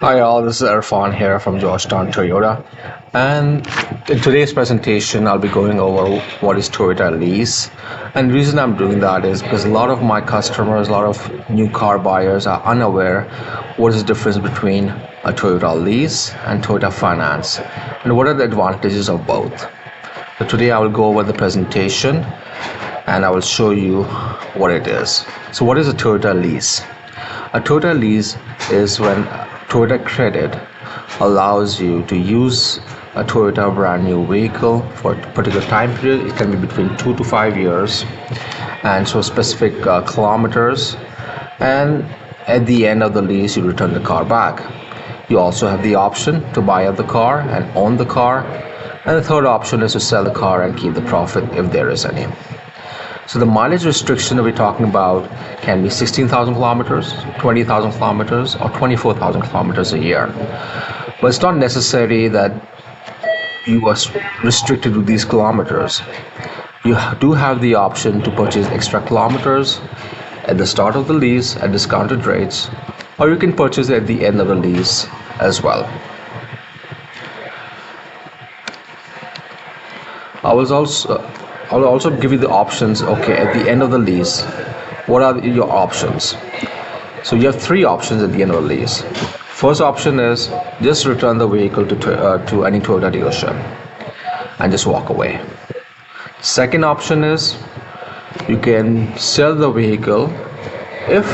Hi all, this is Irfan here from Georgetown Toyota, and in today's presentation I'll be going over what is Toyota Lease. And the reason I'm doing that is because a lot of my customers, a lot of new car buyers are unaware what is the difference between a Toyota Lease and Toyota Finance and what are the advantages of both. So today I will go over the presentation and I will show you what it is. So what is a Toyota Lease? A Toyota Lease is when Toyota Credit allows you to use a Toyota brand new vehicle for a particular time period. It can be between 2 to 5 years and so specific kilometers, and at the end of the lease you return the car back. You also have the option to buy out the car and own the car, and the third option is to sell the car and keep the profit if there is any. So the mileage restriction that we're talking about can be 16,000 kilometers, 20,000 kilometers, or 24,000 kilometers a year. But it's not necessary that you are restricted to these kilometers. You do have the option to purchase extra kilometers at the start of the lease at discounted rates, or you can purchase it at the end of the lease as well. I'll also give you the options. Okay, at the end of the lease, what are your options? So you have three options at the end of the lease. First option is just return the vehicle to any Toyota dealership and just walk away. Second option is you can sell the vehicle if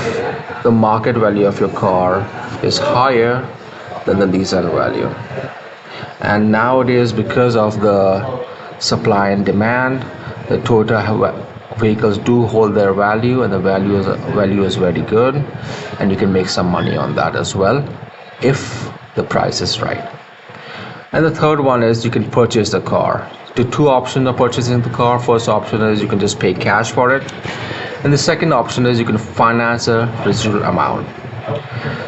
the market value of your car is higher than the lease end value. And nowadays, because of the supply and demand, the Toyota vehicles do hold their value, and the value is very good, and you can make some money on that as well if the price is right. And the third one is you can purchase the car. The two options of purchasing the car: first option is you can just pay cash for it, and the second option is you can finance a residual amount.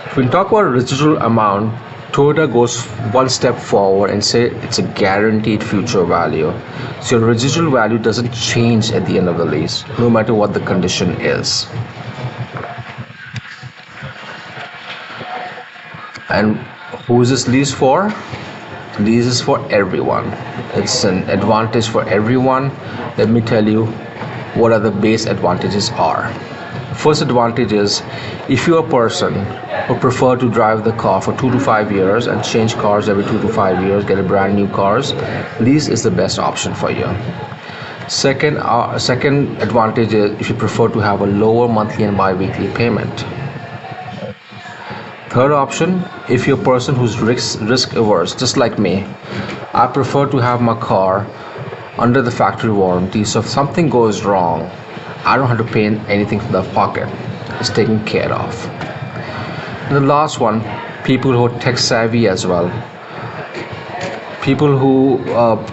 If we talk about residual amount, Toyota goes one step forward and say it's a guaranteed future value. So your residual value doesn't change at the end of the lease, no matter what the condition is. And who is this lease for? Lease is for everyone. It's an advantage for everyone. Let me tell you what are the base advantages are. First advantage is if you're a person who prefer to drive the car for 2 to 5 years and change cars every 2 to 5 years, get a brand new cars, lease is the best option for you. Second advantage is if you prefer to have a lower monthly and bi-weekly payment. Third option, if you're a person who's risk averse, just like me, I prefer to have my car under the factory warranty, so if something goes wrong, I don't have to pay anything from the pocket. It's taken care of. And the last one, people who are tech savvy as well. People who,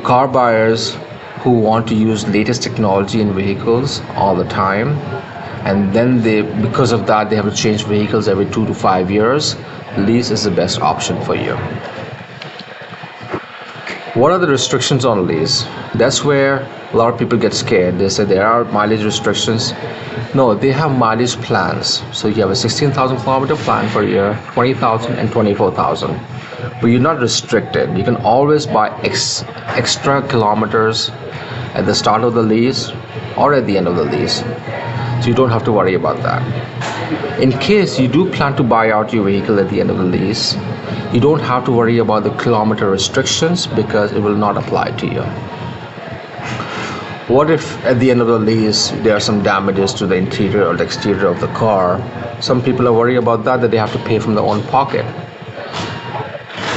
car buyers who want to use latest technology in vehicles all the time, and then because of that, they have to change vehicles every 2 to 5 years. Lease is the best option for you. What are the restrictions on lease? That's where a lot of people get scared. They say there are mileage restrictions. No, they have mileage plans. So you have a 16,000 kilometer plan per year, 20,000 and 24,000. But you're not restricted. You can always buy extra kilometers at the start of the lease or at the end of the lease. So you don't have to worry about that. In case you do plan to buy out your vehicle at the end of the lease, you don't have to worry about the kilometer restrictions because it will not apply to you. What if at the end of the lease there are some damages to the interior or the exterior of the car? Some people are worried about that they have to pay from their own pocket.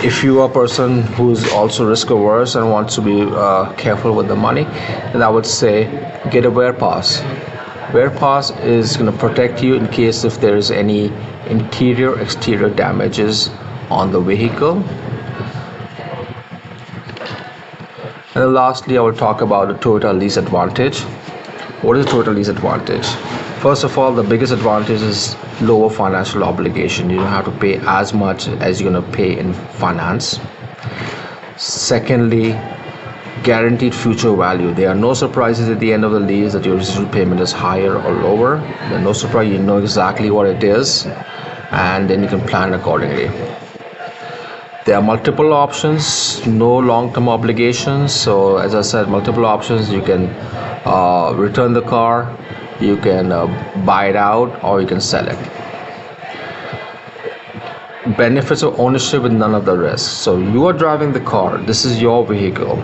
If you are a person who's also risk averse and wants to be careful with the money, then I would say get a wear pass. Wear pass is going to protect you in case if there is any interior exterior damages on the vehicle. And then lastly, I will talk about the Toyota Lease Advantage. What is Toyota Lease Advantage? First of all, the biggest advantage is lower financial obligation. You don't have to pay as much as you're going to pay in finance. Secondly, guaranteed future value. There are no surprises at the end of the lease that your residual payment is higher or lower. There's no surprise. You know exactly what it is, and then you can plan accordingly. There are multiple options, no long-term obligations. So as I said, multiple options. You can return the car, you can buy it out, or you can sell it. Benefits of ownership with none of the risks. So you are driving the car, this is your vehicle.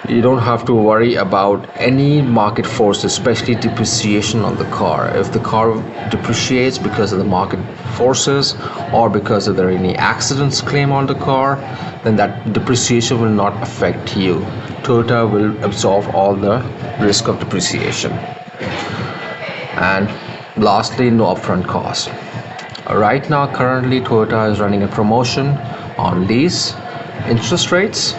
You don't have to worry about any market force, especially depreciation on the car. If the car depreciates because of the market forces or because of there any accidents claim on the car, then that depreciation will not affect you. Toyota will absorb all the risk of depreciation. And lastly, no upfront cost. Right now, currently Toyota is running a promotion on lease interest rates,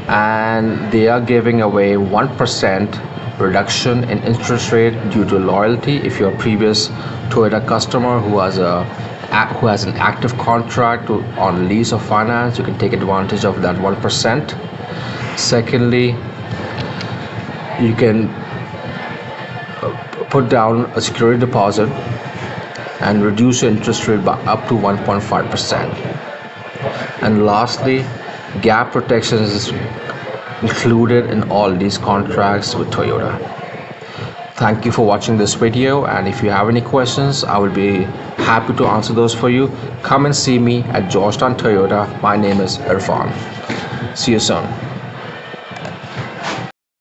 and they are giving away 1% reduction in interest rate due to loyalty. If you're a previous Toyota customer who has an active contract on lease or finance, you can take advantage of that 1%. Secondly, you can put down a security deposit and reduce your interest rate by up to 1.5%. And lastly, gap protection is included in all these contracts with Toyota. Thank you for watching this video, and if you have any questions, I will be happy to answer those for you. Come and see me at Georgetown Toyota. My name is Irfan. See you soon.